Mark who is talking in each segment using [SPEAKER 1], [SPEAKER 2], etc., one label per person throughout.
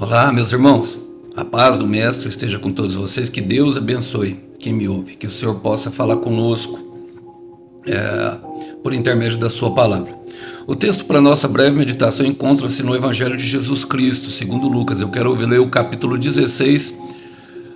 [SPEAKER 1] Olá, meus irmãos. A paz do Mestre esteja com todos vocês. Que Deus abençoe quem me ouve. Que o Senhor possa falar conosco por intermédio da sua palavra. O texto para nossa breve meditação encontra-se no Evangelho de Jesus Cristo, segundo Lucas. Eu quero ler o capítulo 16,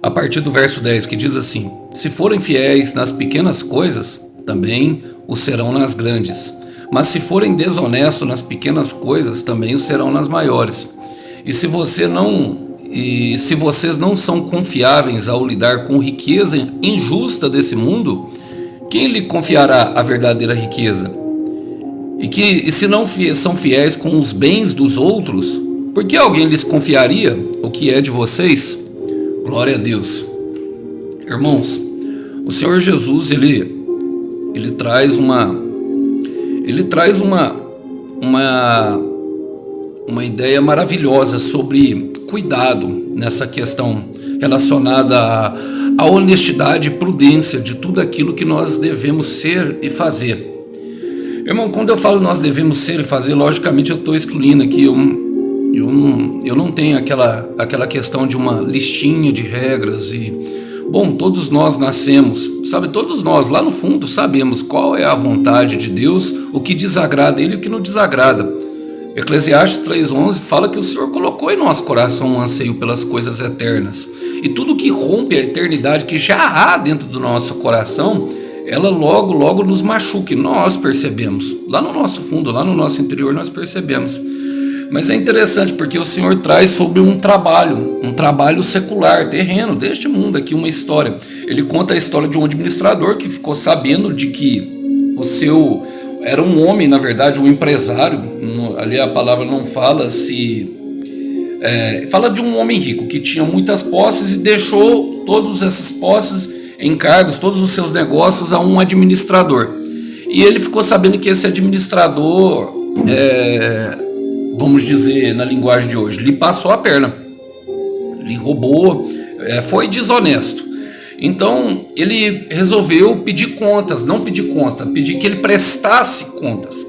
[SPEAKER 1] a partir do verso 10, que diz assim: Se forem fiéis nas pequenas coisas, também o serão nas grandes. Mas se forem desonestos nas pequenas coisas, também o serão nas maiores. E se vocês não são confiáveis ao lidar com riqueza injusta desse mundo, quem lhe confiará a verdadeira riqueza? E se não são fiéis com os bens dos outros, por que alguém lhes confiaria o que é de vocês? Glória a Deus. Irmãos, o Senhor Jesus, ele traz uma ideia maravilhosa sobre cuidado nessa questão relacionada à honestidade e prudência de tudo aquilo que nós devemos ser e fazer. Irmão, quando eu falo nós devemos ser e fazer, logicamente eu estou excluindo aqui, eu não tenho aquela questão de uma listinha de regras bom, todos nós nascemos, sabe, todos nós lá no fundo sabemos qual é a vontade de Deus, o que desagrada Ele e o que não desagrada. Eclesiastes 3:11 fala que o Senhor colocou em nosso coração um anseio pelas coisas eternas. E tudo que rompe a eternidade que já há dentro do nosso coração, ela logo nos machuca. Nós percebemos. Lá no nosso fundo, lá no nosso interior, nós percebemos. Mas é interessante porque o Senhor traz sobre um trabalho secular, terreno, deste mundo aqui, uma história. Ele conta a história de um administrador que ficou sabendo de que era um homem, na verdade, um empresário. Ali a palavra não fala fala de um homem rico que tinha muitas posses e deixou todas essas posses, encargos, todos os seus negócios a um administrador. E ele ficou sabendo que esse administrador, vamos dizer na linguagem de hoje, lhe passou a perna, lhe roubou, foi desonesto. Então ele resolveu pedir contas, pedir que ele prestasse contas.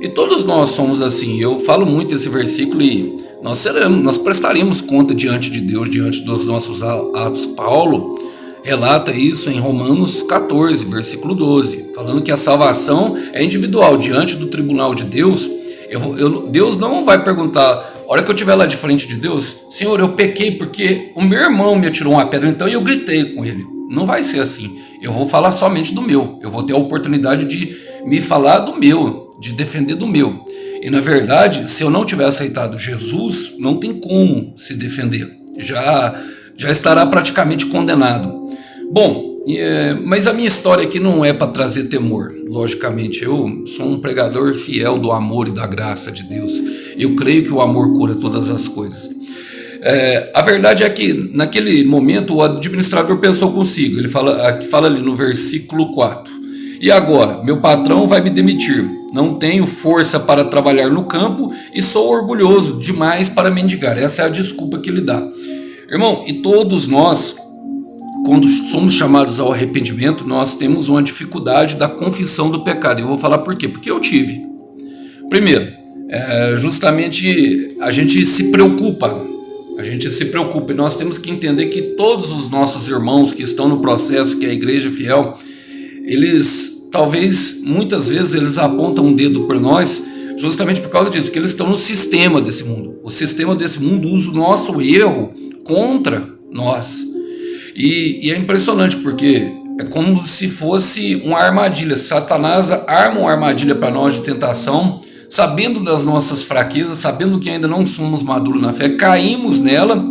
[SPEAKER 1] E todos nós somos assim. Eu falo muito esse versículo e nós prestaremos conta diante de Deus, diante dos nossos atos. Paulo relata isso em Romanos 14, versículo 12, falando que a salvação é individual. Diante do tribunal de Deus, Deus não vai perguntar: a hora que eu estiver lá de frente de Deus, Senhor, eu pequei porque o meu irmão me atirou uma pedra, então eu gritei com ele. Não vai ser assim. Eu vou falar somente do meu. Eu vou ter a oportunidade de me falar do meu, de defender do meu. E na verdade, se eu não tiver aceitado Jesus, não tem como se defender. Já estará praticamente condenado. Bom, mas a minha história aqui não é para trazer temor. Logicamente, eu sou um pregador fiel do amor e da graça de Deus. Eu creio que o amor cura todas as coisas. A verdade é que naquele momento o administrador pensou consigo. Ele fala ali no versículo 4: E agora, meu patrão vai me demitir. Não tenho força para trabalhar no campo e sou orgulhoso demais para mendigar. Essa é a desculpa que ele dá. Irmão, e todos nós, quando somos chamados ao arrependimento, nós temos uma dificuldade da confissão do pecado. Eu vou falar por quê? Porque eu tive. Primeiro, justamente a gente se preocupa e nós temos que entender que todos os nossos irmãos que estão no processo, que é a igreja fiel, eles talvez, muitas vezes, eles apontam um dedo para nós justamente por causa disso, porque eles estão no sistema desse mundo. O sistema desse mundo usa o nosso erro contra nós. E é impressionante porque é como se fosse uma armadilha. Satanás arma uma armadilha para nós de tentação, sabendo das nossas fraquezas, sabendo que ainda não somos maduros na fé, caímos nela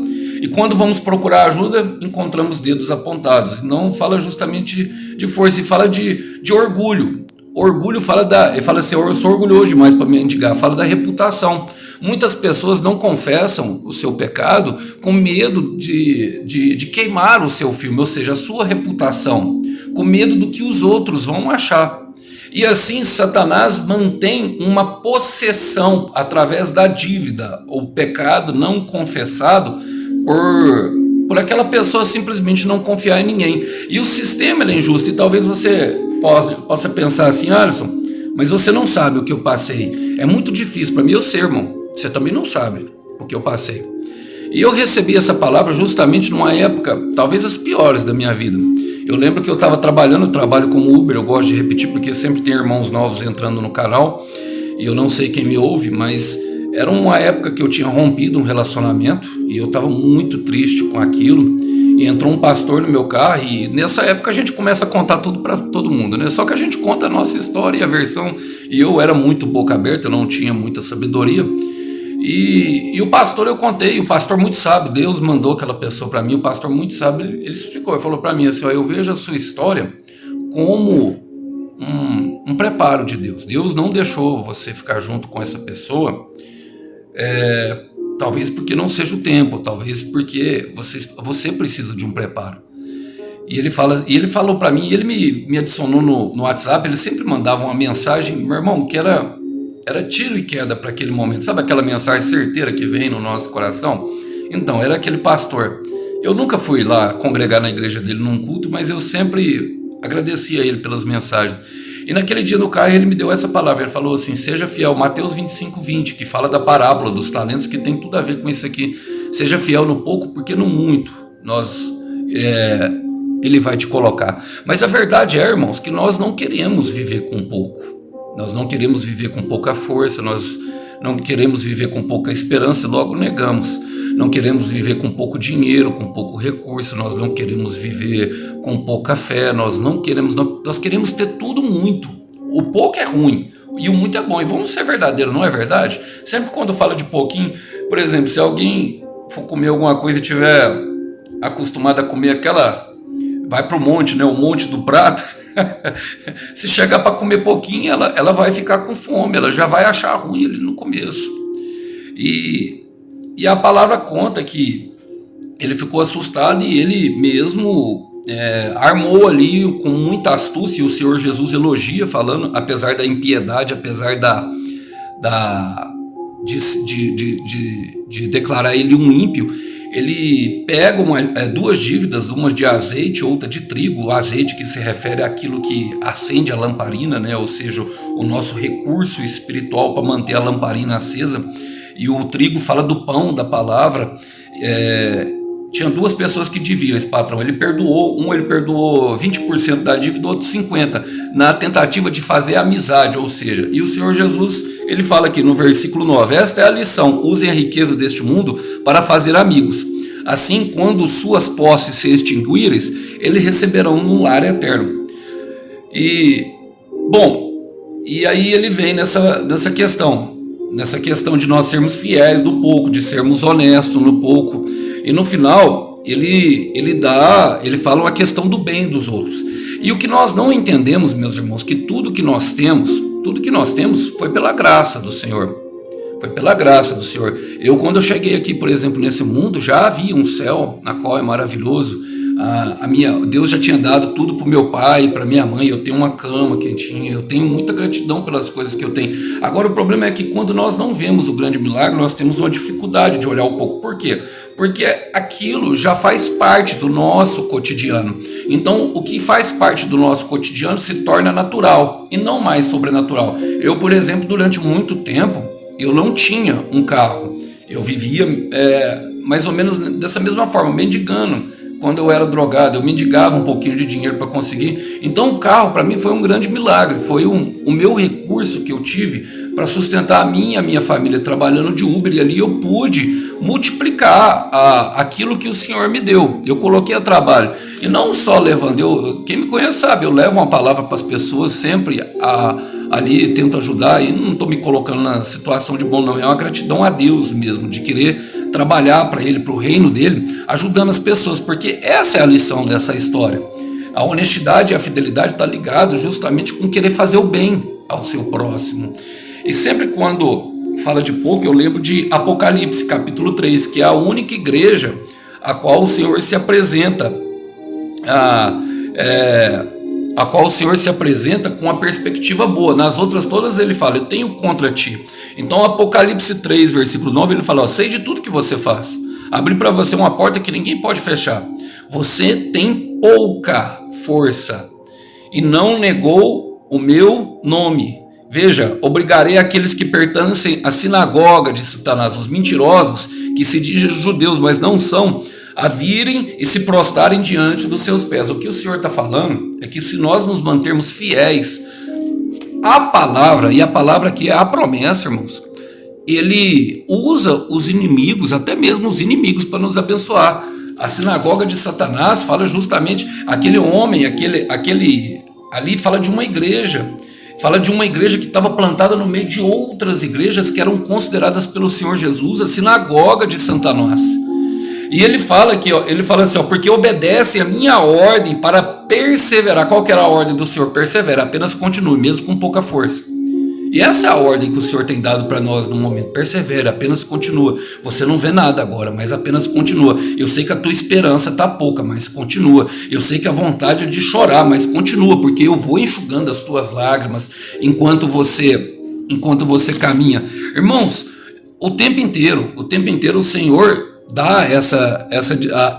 [SPEAKER 1] e quando vamos procurar ajuda, encontramos dedos apontados. Não fala justamente de força, e fala de orgulho. Orgulho ele fala assim: eu sou orgulhoso demais para mendigar. Fala da reputação. Muitas pessoas não confessam o seu pecado com medo de queimar o seu filme, ou seja, a sua reputação, com medo do que os outros vão achar. E assim Satanás mantém uma possessão através da dívida, o pecado não confessado por aquela pessoa simplesmente não confiar em ninguém. E o sistema é injusto, e talvez você possa pensar assim: Alisson, mas você não sabe o que eu passei. É muito difícil para mim, eu sei, irmão. Você também não sabe o que eu passei. E eu recebi essa palavra justamente numa época, talvez as piores da minha vida. Eu lembro que eu estava trabalhando, eu trabalho como Uber, eu gosto de repetir porque sempre tem irmãos novos entrando no canal, e eu não sei quem me ouve, mas era uma época que eu tinha rompido um relacionamento, e eu estava muito triste com aquilo, e entrou um pastor no meu carro, e nessa época a gente começa a contar tudo para todo mundo, né? Só que a gente conta a nossa história e a versão, e eu era muito boca aberta, eu não tinha muita sabedoria, e o pastor eu contei, o pastor muito sábio, Deus mandou aquela pessoa para mim, o pastor muito sábio, ele explicou, ele falou para mim assim, ó, eu vejo a sua história como um preparo de Deus. Deus não deixou você ficar junto com essa pessoa, talvez porque não seja o tempo, talvez porque você precisa de um preparo. E ele falou para mim, ele me adicionou no WhatsApp, ele sempre mandava uma mensagem, meu irmão, que era tiro e queda para aquele momento. Sabe aquela mensagem certeira que vem no nosso coração? Então, era aquele pastor. Eu nunca fui lá congregar na igreja dele num culto, mas eu sempre agradeci a ele pelas mensagens. E naquele dia no carro ele me deu essa palavra, ele falou assim, seja fiel, Mateus 25:20, que fala da parábola dos talentos, que tem tudo a ver com isso aqui. Seja fiel no pouco, porque no muito ele vai te colocar. Mas a verdade é, irmãos, que nós não queremos viver com pouco. Nós não queremos viver com pouca força, nós não queremos viver com pouca esperança e logo negamos. Não queremos viver com pouco dinheiro, com pouco recurso, nós não queremos viver com pouca fé, nós queremos ter tudo muito. O pouco é ruim e o muito é bom. E vamos ser verdadeiros, não é verdade? Sempre quando fala de pouquinho, por exemplo, se alguém for comer alguma coisa e tiver acostumado a comer vai para o monte, né? O monte do prato. Se chegar para comer pouquinho, ela vai ficar com fome, ela já vai achar ruim ali no começo. E a palavra conta que ele ficou assustado e ele mesmo armou ali com muita astúcia, e o Senhor Jesus elogia, falando, apesar da impiedade, apesar de declarar ele um ímpio, ele pega duas dívidas, uma de azeite, outra de trigo. O azeite que se refere àquilo que acende a lamparina, né? Ou seja, o nosso recurso espiritual para manter a lamparina acesa. E o trigo fala do pão, da palavra. Tinha duas pessoas que deviam, esse patrão. Ele perdoou 20% da dívida, o outro 50%, na tentativa de fazer amizade, ou seja, e o Senhor Jesus, ele fala aqui no versículo 9, esta é a lição, usem a riqueza deste mundo para fazer amigos. Assim, quando suas posses se extinguirem, eles receberão um lar eterno. E aí ele vem nessa questão de nós sermos fiéis no pouco, de sermos honestos no pouco. E no final, ele fala uma questão do bem dos outros. E o que nós não entendemos, meus irmãos, que tudo que nós temos foi pela graça do Senhor. Foi pela graça do Senhor. Quando eu cheguei aqui, por exemplo, nesse mundo, já havia um céu, na qual é maravilhoso. Deus já tinha dado tudo para o meu pai, para minha mãe. Eu tenho uma cama quentinha, eu tenho muita gratidão pelas coisas que eu tenho. Agora, o problema é que quando nós não vemos o grande milagre, nós temos uma dificuldade de olhar um pouco. Por quê? Porque aquilo já faz parte do nosso cotidiano. Então, o que faz parte do nosso cotidiano se torna natural e não mais sobrenatural. Eu, por exemplo, durante muito tempo, eu não tinha um carro. Eu vivia mais ou menos dessa mesma forma, mendigando. Quando eu era drogado, eu mendigava um pouquinho de dinheiro para conseguir. Então o carro para mim foi um grande milagre. Foi o meu recurso que eu tive para sustentar a mim e a minha família trabalhando de Uber. E ali eu pude multiplicar aquilo que o Senhor me deu. Eu coloquei a trabalho. E não só levando. Quem me conhece sabe, eu levo uma palavra para as pessoas sempre. Ali tento ajudar. E não estou me colocando na situação de bom, não. É uma gratidão a Deus mesmo, de querer trabalhar para Ele, para o reino dele, ajudando as pessoas, porque essa é a lição dessa história. A honestidade e a fidelidade está ligado justamente com querer fazer o bem ao seu próximo. E sempre quando fala de pouco, eu lembro de Apocalipse, capítulo 3, que é a única igreja a qual o Senhor se apresenta, a qual o Senhor se apresenta com uma perspectiva boa. Nas outras todas ele fala, eu tenho contra ti. Então Apocalipse 3, versículo 9, ele fala, sei de tudo que você faz. Abri para você uma porta que ninguém pode fechar. Você tem pouca força e não negou o meu nome. Veja, obrigarei aqueles que pertencem à sinagoga de Satanás, os mentirosos, que se dizem judeus, mas não são, a virem e se prostrarem diante dos seus pés. O que o Senhor está falando é que se nós nos mantermos fiéis à palavra, e a palavra aqui é a promessa, irmãos, ele usa os inimigos, até mesmo os inimigos, para nos abençoar. A sinagoga de Satanás fala justamente, aquele homem, aquele ali fala de uma igreja. Fala de uma igreja que estava plantada no meio de outras igrejas que eram consideradas pelo Senhor Jesus a sinagoga de Satanás. E ele fala aqui, ele fala assim, porque obedecem a minha ordem para perseverar. Qual que era a ordem do Senhor? Persevera, apenas continue, mesmo com pouca força. E essa é a ordem que o Senhor tem dado para nós no momento. Persevera, apenas continua. Você não vê nada agora, mas apenas continua. Eu sei que a tua esperança está pouca, mas continua. Eu sei que a vontade é de chorar, mas continua, porque eu vou enxugando as tuas lágrimas enquanto você caminha. Irmãos, o tempo inteiro o Senhor dá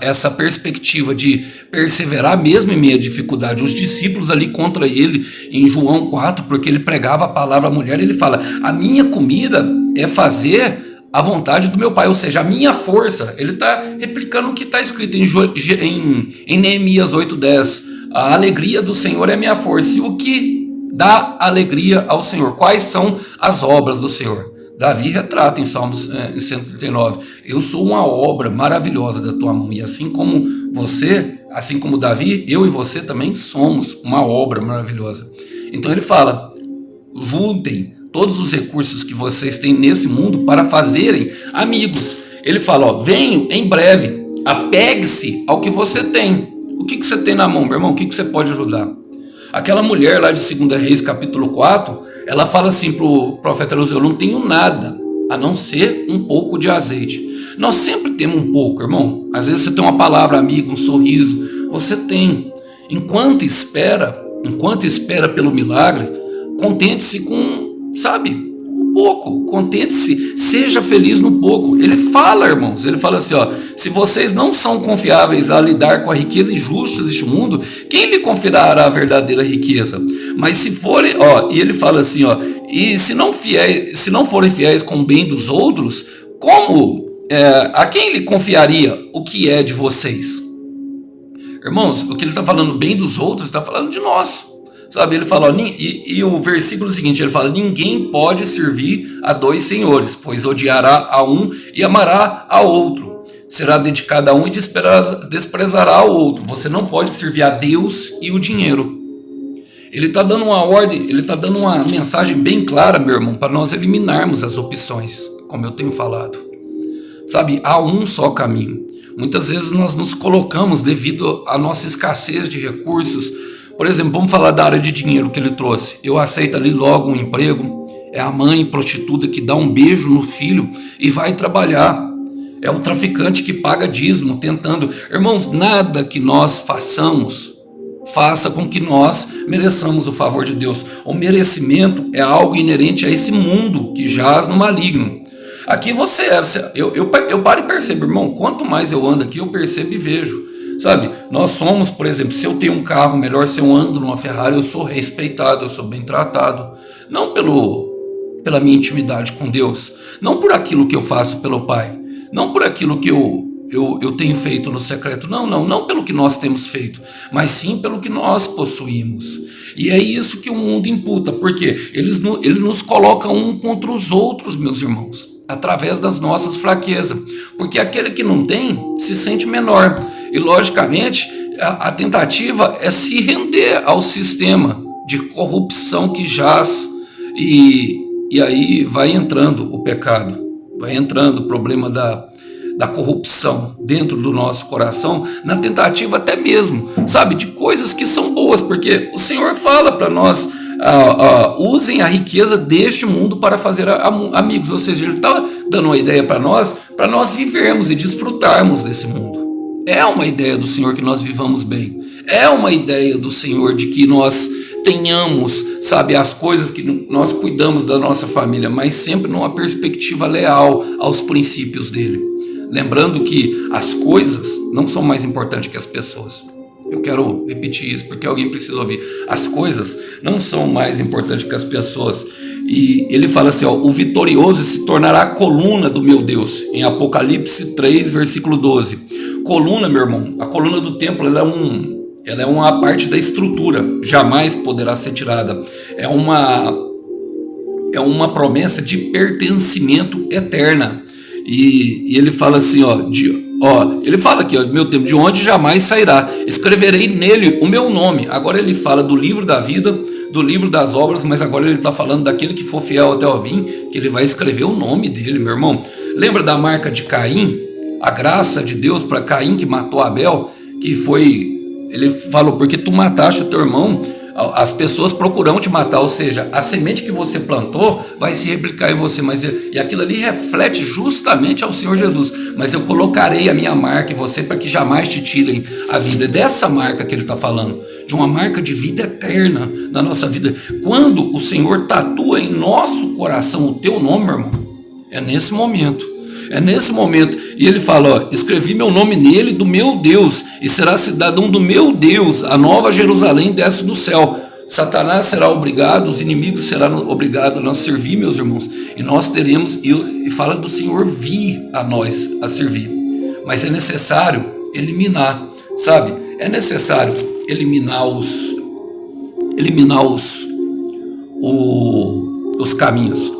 [SPEAKER 1] essa perspectiva de perseverar mesmo em meio à dificuldade. Os discípulos ali contra ele em João 4, porque ele pregava a palavra à mulher, ele fala, a minha comida é fazer a vontade do meu pai, ou seja, a minha força. Ele está replicando o que está escrito em Neemias 8:10, a alegria do Senhor é minha força. E o que dá alegria ao Senhor? Quais são as obras do Senhor? Davi retrata em Salmos 139, eu sou uma obra maravilhosa da tua mão, e assim como você, assim como Davi, eu e você também somos uma obra maravilhosa. Então ele fala, juntem todos os recursos que vocês têm nesse mundo para fazerem amigos. Ele fala, venho em breve, apegue-se ao que você tem. O que você tem na mão, meu irmão? O que você pode ajudar? Aquela mulher lá de 2 Reis, capítulo 4, ela fala assim para o profeta Eliseu, eu não tenho nada a não ser um pouco de azeite. Nós sempre temos um pouco, irmão. Às vezes você tem uma palavra amiga, um sorriso. Você tem. Enquanto espera pelo milagre, contente-se com, um pouco. Contente-se, seja feliz no pouco. Ele fala, irmãos, ele fala assim, se vocês não são confiáveis a lidar com a riqueza injusta deste mundo, quem lhe confiará a verdadeira riqueza? Mas se forem, e ele fala assim, e se não forem fiéis com o bem dos outros, a quem lhe confiaria o que é de vocês? Irmãos, o que ele está falando bem dos outros, está falando de nós. Sabe, ele fala, e o versículo seguinte, ele fala, ninguém pode servir a dois senhores, pois odiará a um e amará a outro. Será dedicado a um e desprezará o outro. Você não pode servir a Deus e o dinheiro. Ele está dando uma ordem, ele está dando uma mensagem bem clara, meu irmão, para nós eliminarmos as opções, como eu tenho falado. Sabe, há um só caminho. Muitas vezes nós nos colocamos devido à nossa escassez de recursos. Por exemplo, vamos falar da área de dinheiro que ele trouxe. Eu aceito ali logo um emprego. É a mãe prostituta que dá um beijo no filho e vai trabalhar. É o traficante que paga dízimo, tentando. Irmãos, nada que nós façamos faça com que nós mereçamos o favor de Deus. O merecimento é algo inerente a esse mundo que jaz no maligno. Aqui eu paro e percebo, irmão, quanto mais eu ando aqui, eu percebo e vejo. Sabe, nós somos, por exemplo, se eu tenho um carro melhor, se eu ando numa Ferrari, eu sou respeitado, eu sou bem tratado. Não pela minha intimidade com Deus, não por aquilo que eu faço pelo Pai, não por aquilo que eu tenho feito no secreto, não pelo que nós temos feito, mas sim pelo que nós possuímos. E é isso que o mundo imputa, porque ele nos coloca um contra os outros, meus irmãos, através das nossas fraquezas, porque aquele que não tem se sente menor, e logicamente a tentativa é se render ao sistema de corrupção que jaz, e aí vai entrando o pecado, vai entrando o problema da corrupção dentro do nosso coração, na tentativa até mesmo, sabe, de coisas que são boas, porque o Senhor fala para nós, usem a riqueza deste mundo para fazer amigos, ou seja, ele está dando uma ideia para nós vivermos e desfrutarmos desse mundo. É uma ideia do Senhor que nós vivamos bem, é uma ideia do Senhor de que nós tenhamos, sabe, as coisas que nós cuidamos da nossa família, mas sempre numa perspectiva leal aos princípios dele. Lembrando que as coisas não são mais importantes que as pessoas. Eu quero repetir isso porque alguém precisa ouvir. As coisas não são mais importantes que as pessoas. E ele fala assim, ó, o vitorioso se tornará a coluna do meu Deus, em Apocalipse 3, versículo 12. Coluna, meu irmão, a coluna do templo, ela é uma parte da estrutura, jamais poderá ser tirada. É uma promessa de pertencimento eterna. E ele fala assim, ele fala aqui, meu tempo, de onde jamais sairá, escreverei nele o meu nome. Agora ele fala do livro da vida, do livro das obras, mas agora ele está falando daquele que for fiel até o fim, que ele vai escrever o nome dele, meu irmão. Lembra da marca de Caim? A graça de Deus para Caim que matou Abel, que foi, ele falou, porque tu mataste o teu irmão, as pessoas procurarão te matar, ou seja, a semente que você plantou vai se replicar em você, e aquilo ali reflete justamente ao Senhor Jesus, mas eu colocarei a minha marca em você para que jamais te tirem a vida. É dessa marca que ele está falando, de uma marca de vida eterna na nossa vida. Quando o Senhor tatua em nosso coração o teu nome, meu irmão, é nesse momento. É nesse momento, e ele fala, escrevi meu nome nele, do meu Deus, e será cidadão do meu Deus, a nova Jerusalém desce do céu. Satanás será obrigado, os inimigos serão obrigados a nos servir, meus irmãos, e nós teremos, e fala do Senhor vir a nós a servir, mas é necessário eliminar, sabe? É necessário eliminar os caminhos.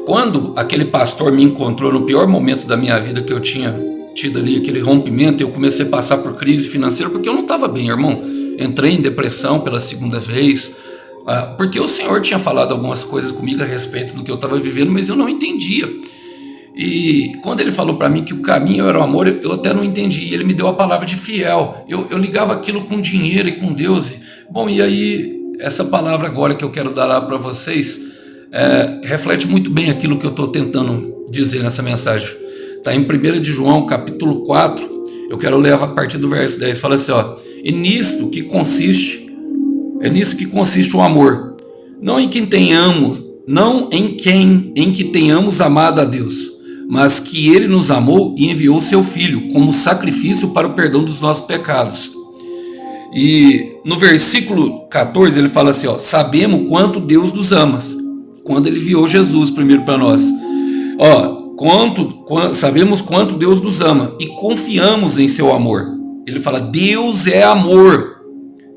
[SPEAKER 1] Quando aquele pastor me encontrou no pior momento da minha vida, que eu tinha tido ali aquele rompimento, eu comecei a passar por crise financeira, porque eu não estava bem, irmão. Entrei em depressão pela segunda vez, porque o Senhor tinha falado algumas coisas comigo a respeito do que eu estava vivendo, mas eu não entendia. E quando ele falou para mim que o caminho era o amor, eu até não entendi. E ele me deu a palavra de fiel. Eu ligava aquilo com dinheiro e com Deus. Bom, e aí, essa palavra agora que eu quero dar lá para vocês, reflete muito bem aquilo que eu estou tentando dizer nessa mensagem. Está em 1 de João, capítulo 4, eu quero ler a partir do verso 10, fala assim, é nisso que consiste o amor, não em que tenhamos amado a Deus, mas que ele nos amou e enviou seu Filho como sacrifício para o perdão dos nossos pecados. E no versículo 14 ele fala assim, sabemos quanto Deus nos ama, quando ele enviou Jesus primeiro para nós. Sabemos quanto Deus nos ama e confiamos em seu amor. Ele fala, Deus é amor.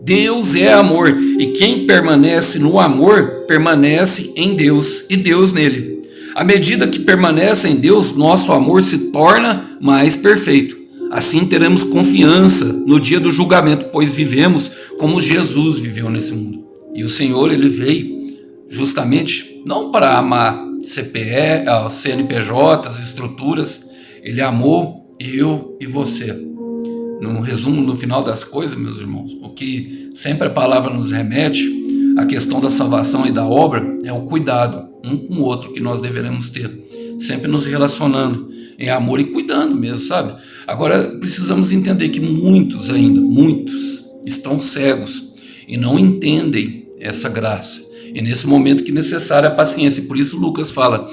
[SPEAKER 1] Deus é amor. E quem permanece no amor, permanece em Deus e Deus nele. À medida que permanece em Deus, nosso amor se torna mais perfeito. Assim teremos confiança no dia do julgamento, pois vivemos como Jesus viveu nesse mundo. E o Senhor, ele veio justamente não para amar CPE, CNPJs, estruturas, ele amou eu e você. No resumo, no final das coisas, meus irmãos, o que sempre a palavra nos remete, a questão da salvação e da obra, é o cuidado um com o outro que nós deveremos ter, sempre nos relacionando em amor e cuidando mesmo, sabe? Agora, precisamos entender que muitos estão cegos e não entendem essa graça. E nesse momento que é necessária a paciência. E por isso Lucas fala,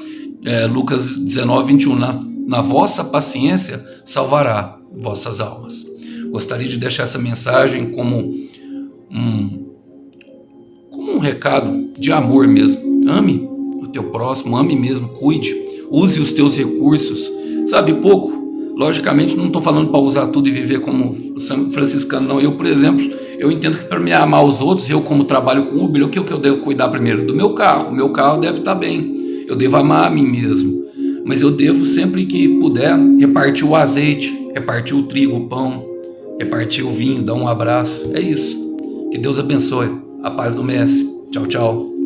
[SPEAKER 1] Lucas 19, 21, na vossa paciência salvará vossas almas. Gostaria de deixar essa mensagem como um recado de amor mesmo. Ame o teu próximo, ame mesmo, cuide, use os teus recursos. Sabe, pouco. Logicamente, não estou falando para usar tudo e viver como franciscano, não. Eu, por exemplo, eu entendo que para me amar os outros, eu como trabalho com Uber, o que eu devo cuidar primeiro? Do meu carro. O meu carro deve estar bem. Eu devo amar a mim mesmo. Mas eu devo, sempre que puder, repartir o azeite, repartir o trigo, o pão, repartir o vinho, dar um abraço. É isso. Que Deus abençoe. A paz do Mestre. Tchau, tchau.